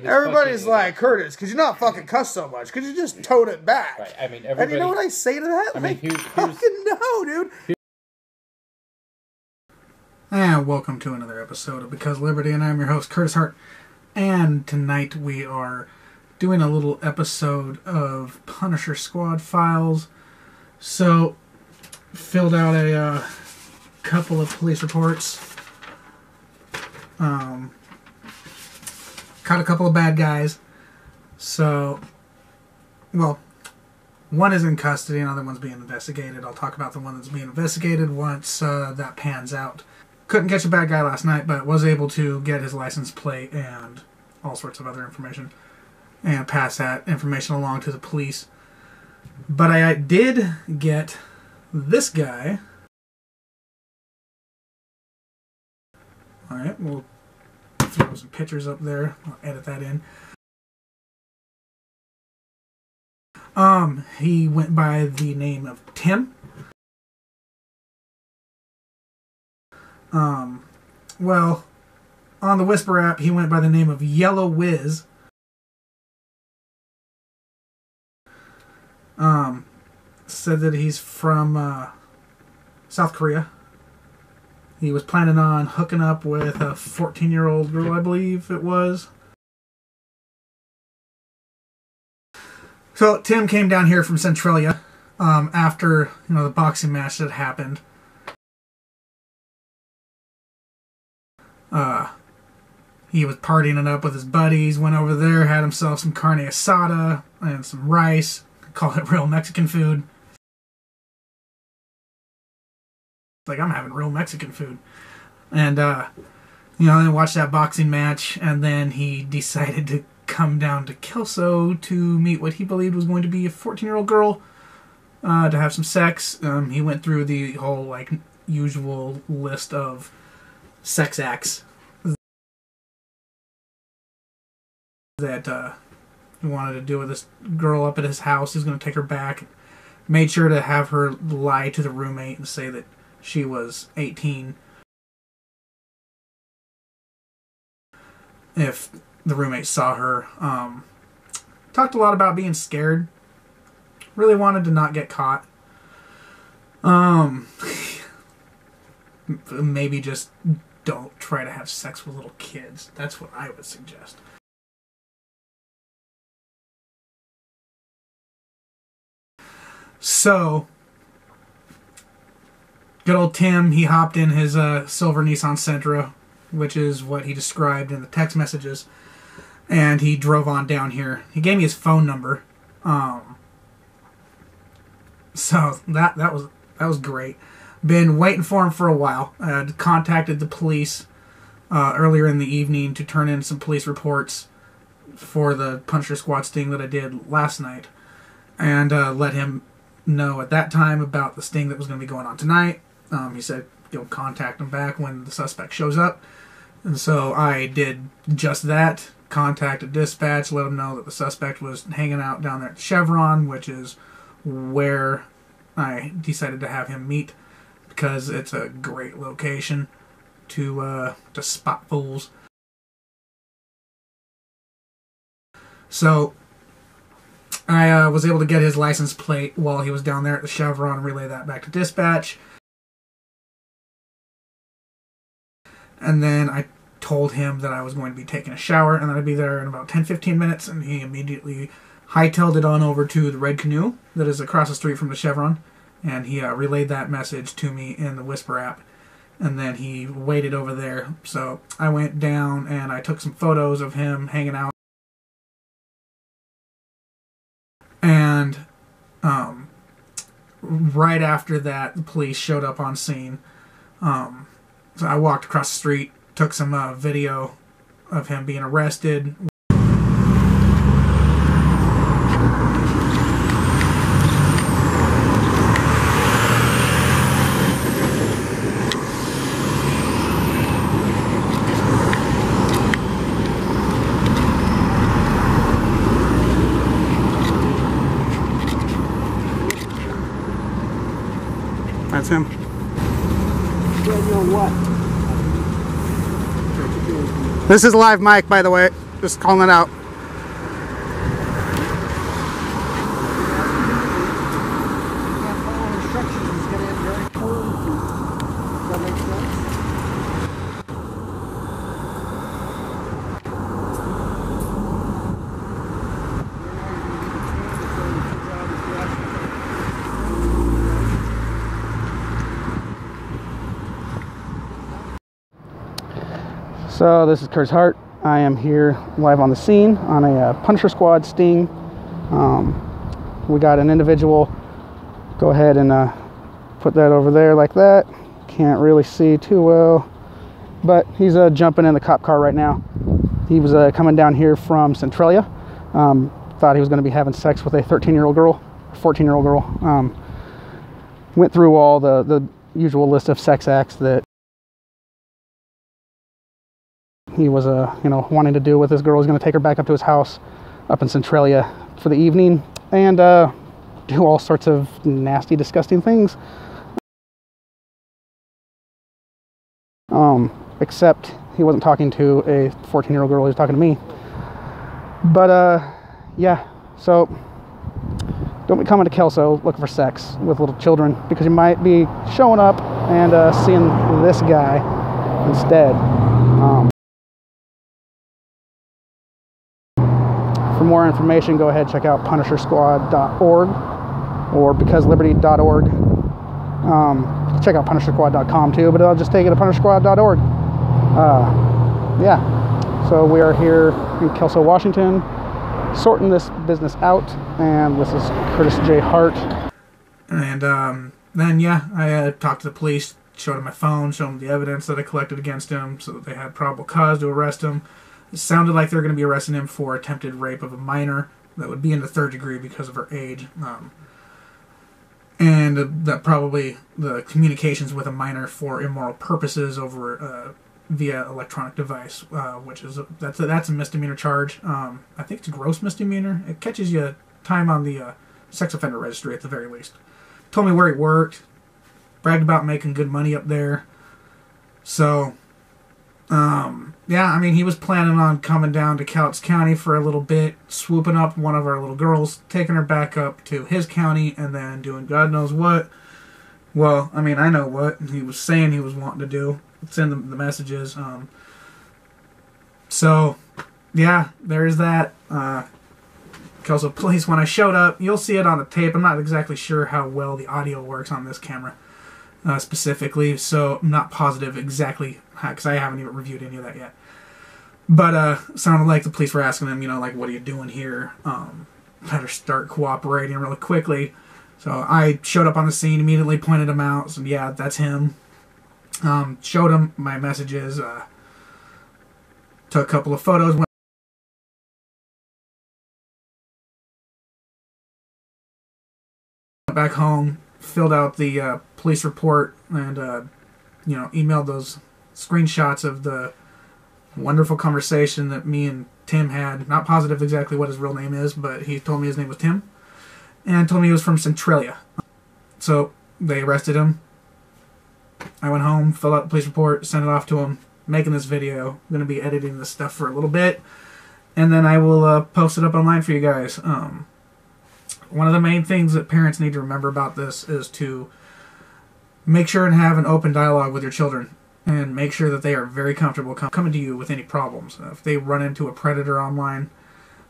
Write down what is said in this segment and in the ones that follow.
Everybody's like, Curtis, could you not fucking cuss so much? Could you just tone it back? Right. I mean, and you know what I say to that? I mean, fucking no, dude. And welcome to another episode of Because Liberty, and I'm your host, Curtis Hart. And tonight we are doing a little episode of Punisher Squad Files. So, filled out a couple of police reports. Caught a couple of bad guys. So, well, one is in custody, another one's being investigated. I'll talk about the one that's being investigated once that pans out. Couldn't catch a bad guy last night, but was able to get his license plate and all sorts of other information and pass that information along to the police. But I did get this guy. Alright, we'll throw some pictures up there. I'll edit that in. He went by the name of Tim. Well, on the Whisper app, he went by the name of Yellow Wiz. Said that he's from, South Korea. He was planning on hooking up with a 14-year-old girl, I believe it was. So, Tim came down here from Centralia, after, the boxing match that happened. He was partying it up with his buddies, went over there, had himself some carne asada and some rice, called it real Mexican food. Like, I'm having real Mexican food. And, then watched that boxing match, and then he decided to come down to Kelso to meet what he believed was going to be a 14-year-old girl, to have some sex. He went through the whole, usual list of sex acts that he wanted to do with this girl up at his house. He was going to take her back. Made sure to have her lie to the roommate and say that she was 18 if the roommate saw her. Talked a lot about being scared. Really wanted to not get caught. Maybe just don't try to have sex with little kids. That's what I would suggest. So, good old Tim, he hopped in his silver Nissan Sentra, which is what he described in the text messages, and he drove on down here. He gave me his phone number, so that was great. Been waiting for him for a while. I had contacted the police earlier in the evening to turn in some police reports for the Punisher Squad sting that I did last night, and let him know at that time about the sting that was going to be going on tonight. He said he'll contact him back when the suspect shows up. And so I did just that. Contacted dispatch, let him know that the suspect was hanging out down there at Chevron, which is where I decided to have him meet, because it's a great location to spot fools. So I was able to get his license plate while he was down there at the Chevron, relay that back to dispatch. And then I told him that I was going to be taking a shower and that I'd be there in about 10-15 minutes, and he immediately hightailed it on over to the Red Canoe that is across the street from the Chevron, and he relayed that message to me in the Whisper app, and then he waited over there. So I went down and I took some photos of him hanging out. And right after that, the police showed up on scene. So I walked across the street, took some video of him being arrested. That's him. You know what? This is a live mic, by the way. Just calling it out. So this is Curtis Hart. I am here live on the scene on a Punisher Squad sting. We got an individual. Go ahead and put that over there like that. Can't really see too well, but he's jumping in the cop car right now. He was coming down here from Centralia. Thought he was going to be having sex with a 13-year-old girl, 14-year-old girl. Went through all the usual list of sex acts that he was wanting to do with this girl. He's going to take her back up to his house up in Centralia for the evening and do all sorts of nasty, disgusting things. Except he wasn't talking to a 14-year-old girl, he was talking to me. But yeah, so don't be coming to Kelso looking for sex with little children, because you might be showing up and seeing this guy instead. For more information, go ahead and check out punishersquad.org or becauseliberty.org. Check out punishersquad.com too, but I'll just take it to punishersquad.org. Yeah, so we are here in Kelso, Washington, sorting this business out, and this is Curtis J. Hart. And then, yeah, I talked to the police, showed them my phone, showed them the evidence that I collected against him so that they had probable cause to arrest him. It sounded like they're going to be arresting him for attempted rape of a minor. That would be in the 3rd degree because of her age. And that probably the communications with a minor for immoral purposes over via electronic device, which is that's a misdemeanor charge. I think it's a gross misdemeanor. It catches you time on the sex offender registry at the very least. Told me where he worked, bragged about making good money up there. So, yeah, I mean, he was planning on coming down to Cowlitz County for a little bit, swooping up one of our little girls, taking her back up to his county, and then doing God knows what. Well, I mean, I know what he was saying he was wanting to do. It's in the messages. So, yeah, there's that. Kelso Police, when I showed up, you'll see it on the tape. I'm not exactly sure how well the audio works on this camera specifically, so I'm not positive exactly, because I haven't even reviewed any of that yet. But sounded like the police were asking him, like, what are you doing here? Better start cooperating really quickly. So I showed up on the scene, immediately pointed him out. So yeah, that's him. Showed him my messages. Took a couple of photos. Went back home, filled out the police report, and emailed those screenshots of the wonderful conversation that me and Tim had. Not positive exactly what his real name is, but he told me his name was Tim, and told me he was from Centralia. So they arrested him. I went home, filled out the police report, sent it off to him, making this video. I'm going to be editing this stuff for a little bit, and then I will post it up online for you guys. One of the main things that parents need to remember about this is to make sure and have an open dialogue with your children, and make sure that they are very comfortable coming to you with any problems. If they run into a predator online,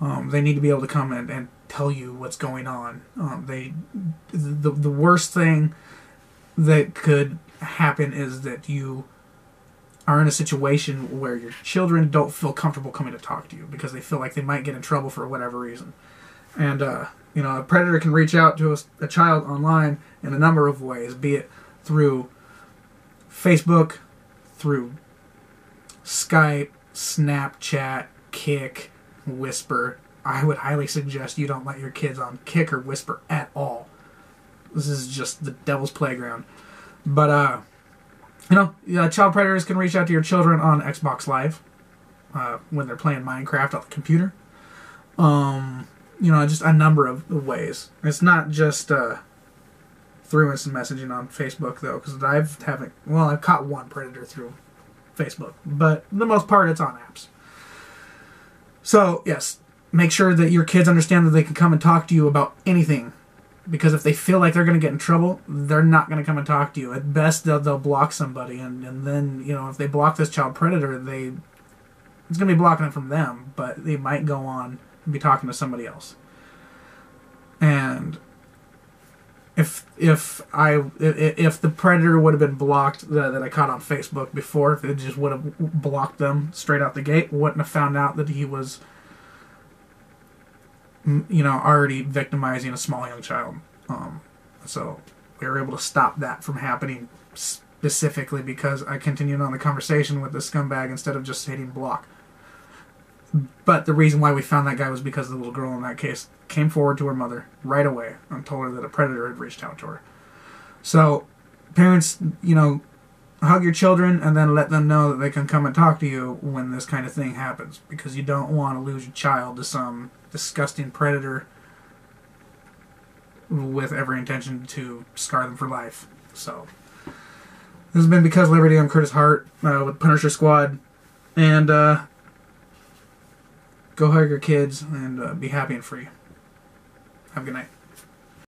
they need to be able to come and tell you what's going on. The worst thing that could happen is that you are in a situation where your children don't feel comfortable coming to talk to you because they feel like they might get in trouble for whatever reason. And a predator can reach out to a child online in a number of ways, be it through Facebook, through Skype, Snapchat, Kick, Whisper. I would highly suggest you don't let your kids on Kick or Whisper at all. This is just the devil's playground. But, child predators can reach out to your children on Xbox Live when they're playing Minecraft on the computer. Just a number of ways. It's not just through instant messaging on Facebook, though, because I've caught one predator through Facebook, but for the most part, it's on apps. So, yes, make sure that your kids understand that they can come and talk to you about anything. Because if they feel like they're going to get in trouble, they're not going to come and talk to you. At best, they'll block somebody. And then, if they block this child predator, it's going to be blocking it from them. But they might go on and be talking to somebody else. And if the predator would have been blocked that I caught on Facebook before, if it just would have blocked them straight out the gate, wouldn't have found out that he was already victimizing a small young child. So we were able to stop that from happening specifically because I continued on the conversation with the scumbag instead of just hitting block. But the reason why we found that guy was because the little girl in that case came forward to her mother right away and told her that a predator had reached out to her. So parents, hug your children and then let them know that they can come and talk to you when this kind of thing happens, because you don't want to lose your child to some disgusting predator with every intention to scar them for life. So this has been Because Liberty. I'm Curtis Hart with Punisher Squad, and go hug your kids and be happy and free. Have a good night.